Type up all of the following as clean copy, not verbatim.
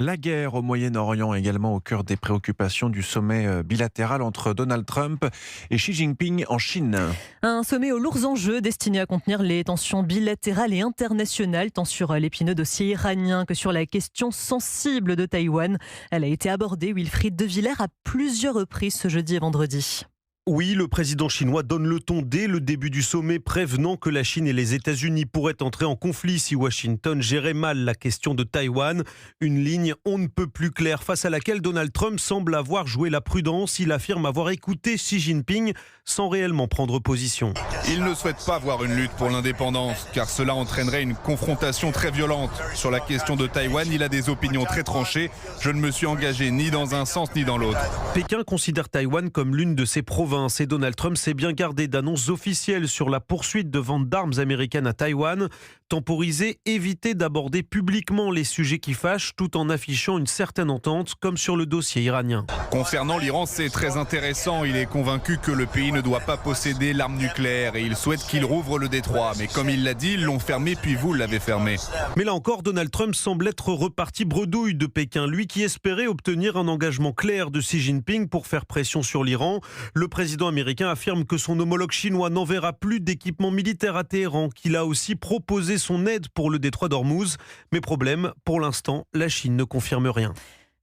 La guerre au Moyen-Orient également au cœur des préoccupations du sommet bilatéral entre Donald Trump et Xi Jinping en Chine. Un sommet aux lourds enjeux destiné à contenir les tensions bilatérales et internationales, tant sur l'épineux dossier iranien que sur la question sensible de Taïwan. Elle a été abordée, Wilfried De Villers, à plusieurs reprises ce jeudi et vendredi. Oui, le président chinois donne le ton dès le début du sommet, prévenant que la Chine et les États-Unis pourraient entrer en conflit si Washington gérait mal la question de Taïwan. Une ligne on ne peut plus claire face à laquelle Donald Trump semble avoir joué la prudence. Il affirme avoir écouté Xi Jinping sans réellement prendre position. Il ne souhaite pas voir une lutte pour l'indépendance, car cela entraînerait une confrontation très violente. Sur la question de Taïwan, il a des opinions très tranchées. Je ne me suis engagé ni dans un sens ni dans l'autre. Pékin considère Taïwan comme l'une de ses provinces et Donald Trump s'est bien gardé d'annonces officielles sur la poursuite de ventes d'armes américaines à Taïwan. Temporiser, éviter d'aborder publiquement les sujets qui fâchent tout en affichant une certaine entente, comme sur le dossier iranien. Concernant l'Iran, c'est très intéressant. Il est convaincu que le pays ne doit pas posséder l'arme nucléaire et il souhaite qu'il rouvre le détroit. Mais comme il l'a dit, ils l'ont fermé puis vous l'avez fermé. Mais là encore, Donald Trump semble être reparti bredouille de Pékin. Lui qui espérait obtenir un engagement clair de Xi Jinping pour faire pression sur l'Iran. Le président américain affirme que son homologue chinois n'enverra plus d'équipements militaires à Téhéran, qu'il a aussi proposé son aide pour le détroit d'Ormuz. Mais problème, pour l'instant, la Chine ne confirme rien.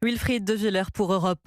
Wilfried De Villers pour Europe.